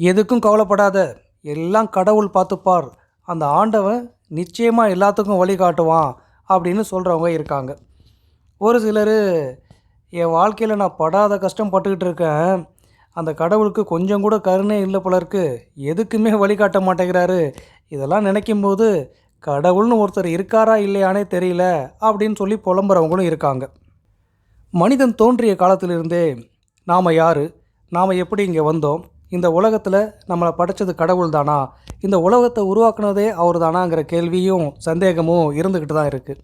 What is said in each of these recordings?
எதுக்கும் கவலைப்படாத, எல்லாம் கடவுள் பார்த்துப்பார், அந்த ஆண்டவன் நிச்சயமாக எல்லாத்துக்கும் வழிகாட்டுவான் அப்படின்னு சொல்கிறவங்க இருக்காங்க. ஒரு சிலர், என் வாழ்க்கையில் நான் படாத கஷ்டம் பட்டுக்கிட்டு இருக்கேன், அந்த கடவுளுக்கு கொஞ்சம் கூட கருணை இல்லை போல இருக்கு, எதுக்குமே வழிகாட்ட மாட்டேங்கிறாரு, இதெல்லாம் நினைக்கும்போது கடவுள்னு ஒருத்தர் இருக்காரா இல்லையானே தெரியல அப்படின்னு சொல்லி புலம்புறவங்களும் இருக்காங்க. மனிதன் தோன்றிய காலத்திலிருந்தே நாம் யார், நாம் எப்படி இங்கே வந்தோம், இந்த உலகத்தில் நம்மளை படைச்சது கடவுள் தானா, இந்த உலகத்தை உருவாக்குனதே அவர் தானாங்கிற கேள்வியும் சந்தேகமும் இருந்துக்கிட்டு தான் இருக்குது.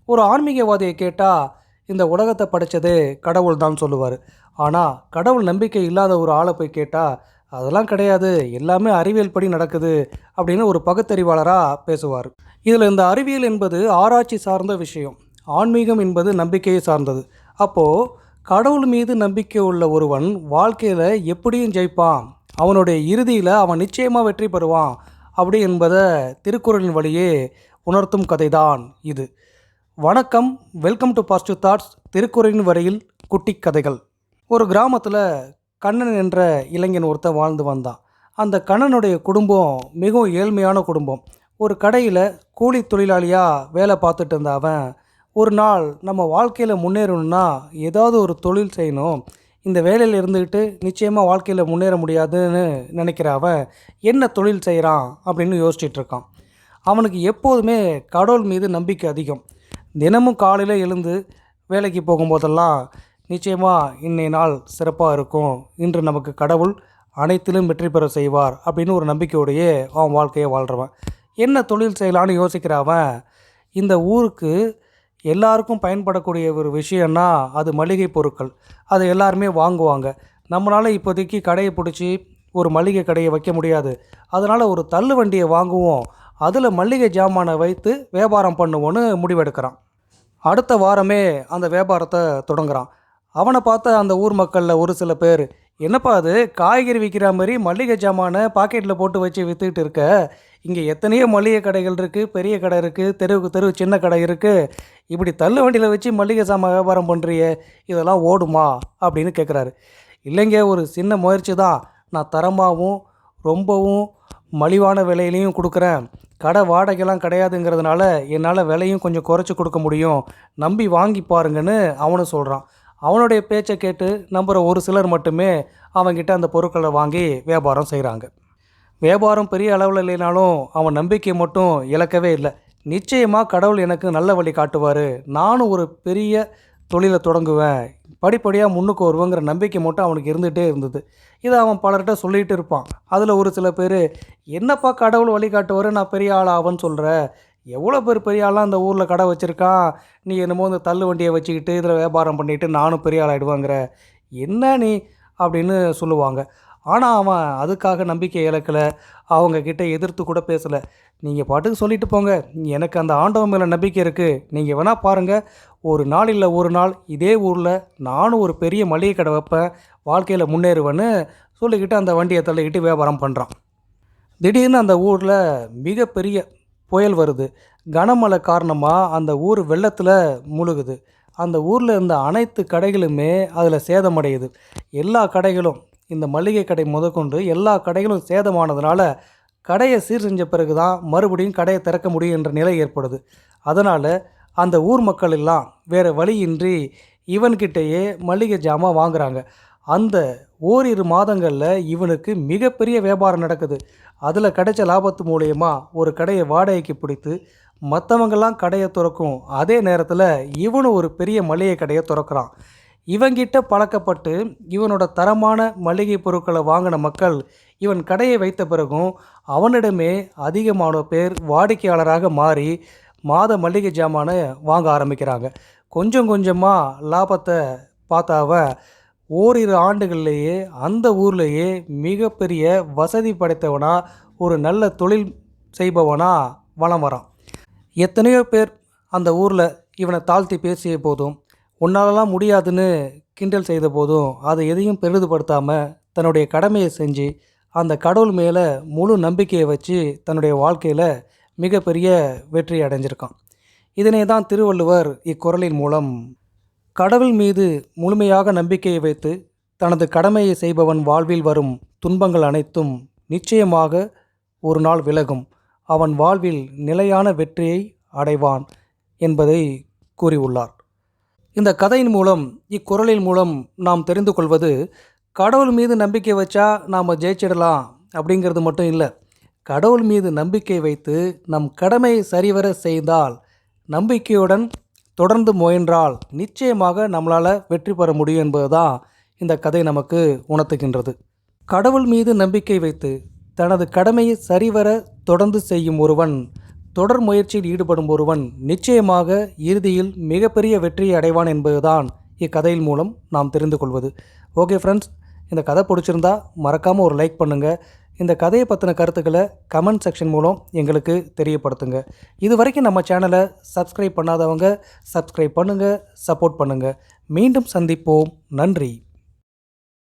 ஒரு ஆன்மீகவாதியை கேட்டால் இந்த உலகத்தை படைச்சதே கடவுள் தான் சொல்லுவார். ஆனால் கடவுள் நம்பிக்கை இல்லாத ஒரு ஆளை போய் கேட்டால் அதெல்லாம் கிடையாது, எல்லாமே அறிவியல் படி நடக்குது அப்படின்னு ஒரு பகுத்தறிவாளராக பேசுவார். இதில் இந்த அறிவியல் என்பது ஆராய்ச்சி சார்ந்த விஷயம், ஆன்மீகம் என்பது நம்பிக்கையை சார்ந்தது. அப்போது கடவுள் மீது நம்பிக்கை உள்ள ஒருவன் வாழ்க்கையில் எப்படியும் ஜெயிப்பான், அவனுடைய இறுதியில் அவன் நிச்சயமாக வெற்றி பெறுவான் அப்படி என்பதை திருக்குறளின் வழியே உணர்த்தும் கதை தான் இது. வணக்கம், வெல்கம் டு பாசிட்டிவ் தாட்ஸ், திருக்குறளின் வரையில் குட்டி கதைகள். ஒரு கிராமத்தில் கண்ணன் என்ற இளைஞன் ஒருத்தன் வாழ்ந்து வந்தான். அந்த கண்ணனுடைய குடும்பம் மிகவும் ஏழ்மையான குடும்பம். ஒரு கடையில் கூலி தொழிலாளியாக வேலை பார்த்துட்டு இருந்த அவன், ஒரு நாள் நம்ம வாழ்க்கையில் முன்னேறணும்னா ஏதாவது ஒரு தொழில் செய்யணும், இந்த வேலையில் இருந்துக்கிட்டு நிச்சயமாக வாழ்க்கையில் முன்னேற முடியாதுன்னு நினைக்கிற அவன் என்ன தொழில் செய்கிறான் அப்படின்னு யோசிச்சிட்ருக்கான். அவனுக்கு எப்போதுமே கடவுள் மீது நம்பிக்கை அதிகம். தினமும் காலையில் எழுந்து வேலைக்கு போகும்போதெல்லாம் நிச்சயமாக இன்றைய நாள் சிறப்பாக இருக்கும், இன்று நமக்கு கடவுள் அனைத்திலும் வெற்றி பெற செய்வார் அப்படின்னு ஒரு நம்பிக்கையோடையே அவன் வாழ்க்கையை வாழ்கிறவன். என்ன தொழில் செய்யலான்னு யோசிக்கிற அவன், இந்த ஊருக்கு எல்லாருக்கும் பயன்படக்கூடிய ஒரு விஷயம்னா அது மளிகை பொருட்கள், அதை எல்லாருமே வாங்குவாங்க. நம்மளால் இப்போதைக்கு கடையை பிடிச்சி ஒரு மளிகை கடையை வைக்க முடியாது, அதனால் ஒரு தள்ளு வண்டியை வாங்குவோம், அதில் மளிகை ஜாமானை வைத்து வியாபாரம் பண்ணுவோன்னு முடிவெடுக்கிறான். அடுத்த வாரமே அந்த வியாபாரத்தை தொடங்குகிறான். அவனை பார்த்த அந்த ஊர் மக்களில் ஒரு சில பேர், என்னப்பா அது காய்கறி விற்கிற மாதிரி மளிகை ஜாமானை பாக்கெட்டில் போட்டு வச்சு விற்றுக்கிட்டு இருக்க, இங்கே எத்தனையோ மளிகை கடைகள் இருக்குது, பெரிய கடை இருக்குது, தெருவுக்கு தெரு சின்ன கடை இருக்குது, இப்படி தள்ளு வண்டியில் வச்சு மளிகை சாமான் வியாபாரம் பண்ணுறியே, இதெல்லாம் ஓடுமா அப்படின்னு கேட்குறாரு. இல்லைங்க, ஒரு சின்ன முயற்சி தான், நான் தரமாகவும் ரொம்பவும் மலிவான விலையிலையும் கொடுக்குறேன், கடை வாடகைலாம் கிடையாதுங்கிறதுனால என்னால் விலையும் கொஞ்சம் குறைச்சி கொடுக்க முடியும், நம்பி வாங்கி பாருங்கன்னு அவனும் சொல்கிறான். அவனுடைய பேச்சை கேட்டு நம்புகிற ஒரு சிலர் மட்டுமே அவன்கிட்ட அந்த பொருட்களை வாங்கி வியாபாரம் செய்கிறாங்க. வியாபாரம் பெரிய அளவில் இல்லைனாலும் அவன் நம்பிக்கை மட்டும் இழக்கவே இல்லை. நிச்சயமாக கடவுள் எனக்கு நல்ல வழி காட்டுவார், நானும் ஒரு பெரிய தொழிலை தொடங்குவேன், படிப்படியாக முன்னுக்கு வருவேங்கிற நம்பிக்கை மட்டும் அவனுக்கு இருந்துகிட்டே இருந்தது. இதை அவன் பலர்கிட்ட சொல்லிகிட்டு இருப்பான். அதில் ஒரு சில பேர், என்னப்பா கடவுள் வழிகாட்டுவார், நான் பெரிய ஆள் ஆவன்னு சொல்கிற, எவ்வளோ பேர் பெரிய ஆளாக அந்த ஊரில் கடை வச்சுருக்கான், நீ என்னமோ இந்த தள்ளு வண்டியை வச்சுக்கிட்டு இதில் வியாபாரம் பண்ணிவிட்டு நானும் பெரிய ஆளாகிடுவாங்கிற, என்ன நீ அப்படின்னு சொல்லுவாங்க. ஆனால் அவன் அதுக்காக நம்பிக்கை இழக்கலை, அவங்கக்கிட்ட எதிர்த்து கூட பேசலை. நீங்கள் பாட்டுக்கு சொல்லிட்டு போங்க, எனக்கு அந்த ஆண்டவன் மேலே நம்பிக்கை இருக்குது, நீங்கள் வேணால் பாருங்கள், ஒரு நாள் இல்லை ஒரு நாள் இதே ஊரில் நானும் ஒரு பெரிய மளிகை கடை வைப்பேன், வாழ்க்கையில் முன்னேறுவேன்னு சொல்லிக்கிட்டு அந்த வண்டியை தள்ளிக்கிட்டு வியாபாரம் பண்ணுறான். திடீர்னு அந்த ஊரில் மிகப்பெரிய புயல் வருது. கனமழை காரணமாக அந்த ஊர் வெள்ளத்தில் முழுகுது. அந்த ஊரில் இருந்த அனைத்து கடைகளுமே அதில் சேதமடையுது. எல்லா கடைகளும், இந்த மளிகை கடை முதற்கொண்டு எல்லா கடைகளும் சேதமானதுனால கடையை சீர் செஞ்ச பிறகு தான் மறுபடியும் கடையை திறக்க முடியும் என்ற நிலை ஏற்படுது. அதனால் அந்த ஊர் மக்கள் எல்லாம் வேறு வழியின்றி இவன்கிட்டேயே மளிகை ஜாமான் வாங்குகிறாங்க. அந்த ஓரிரு மாதங்களில் இவனுக்கு மிகப்பெரிய வியாபாரம் நடக்குது. அதில் கிடைச்ச லாபத்து மூலயமா ஒரு கடையை வாடகைக்கு பிடித்து மற்றவங்கெல்லாம் கடையை திறக்கும் அதே நேரத்தில் இவனும் ஒரு பெரிய மளிகை கடையை திறக்கிறான். இவங்கிட்ட பழக்கப்பட்டு இவனோட தரமான மளிகை பொருட்களை வாங்கின மக்கள் இவன் கடையை வைத்த பிறகும் அவனிடமே அதிகமான பேர் வாடிக்கையாளராக மாறி மாத மளிகை ஜாமானை வாங்க ஆரம்பிக்கிறாங்க. கொஞ்சம் கொஞ்சமாக லாபத்தை பார்த்தாவ ஓரிரு ஆண்டுகள்லேயே அந்த ஊர்லேயே மிகப்பெரிய வசதி படைத்தவனா, ஒரு நல்ல தொழில் செய்பவனா வலம் வரான். எத்தனையோ பேர் அந்த ஊரில் இவனை தாழ்த்தி பேசிய போதும், உன்னாலலாம் முடியாதுன்னு கிண்டல் செய்த போதும் அதை எதையும் பெரிதுபடுத்தாமல் தன்னுடைய கடமையை செஞ்சு அந்த கடவுள் மேலே முழு நம்பிக்கையை வச்சு தன்னுடைய வாழ்க்கையில் மிகப்பெரிய வெற்றி அடைஞ்சிருக்கான். இதனை தான் திருவள்ளுவர் இக்குறளின் மூலம் கடவுள் மீது முழுமையாக நம்பிக்கையை வைத்து தனது கடமையை செய்பவன் வாழ்வில் வரும் துன்பங்கள் அனைத்தும் நிச்சயமாக ஒரு நாள் விலகும். அவன் வாழ்வில் நிலையான வெற்றியை அடைவான் என்பதை கூறியுள்ளார். இந்த கதையின் மூலம், இக்குறளின் மூலம் நாம் தெரிந்து கொள்வது, கடவுள் மீது நம்பிக்கை வச்சா நாம் ஜெயிச்சிடலாம் அப்படிங்கிறது மட்டும் இல்லை. கடவுள் மீது நம்பிக்கை வைத்து நம் கடமையை சரிவர செய்தால், நம்பிக்கையுடன் தொடர்ந்து முயன்றால் நிச்சயமாக நம்மளால் வெற்றி பெற முடியும் என்பது தான் இந்த கதை நமக்கு உணர்த்துகின்றது. கடவுள் மீது நம்பிக்கை வைத்து தனது கடமையை சரிவர தொடர்ந்து செய்யும் ஒருவன், தொடர் முயற்சியில் ஈடுபடும் ஒருவன் நிச்சயமாக இறுதியில் மிகப்பெரிய வெற்றியை அடைவான் என்பதுதான் இக்கதையின் மூலம் நாம் தெரிந்து கொள்வது. ஓகே ஃப்ரெண்ட்ஸ், இந்த கதை பிடிச்சிருந்தா மறக்காமல் ஒரு லைக் பண்ணுங்கள். இந்த கதையை பற்றின கருத்துக்களை கமெண்ட் செக்ஷன் மூலம் எங்களுக்கு தெரியப்படுத்துங்க. இது வரைக்கும் நம்ம சேனலை சப்ஸ்கிரைப் பண்ணாதவங்க சப்ஸ்கிரைப் பண்ணுங்கள், சப்போர்ட் பண்ணுங்கள். மீண்டும் சந்திப்போம். நன்றி.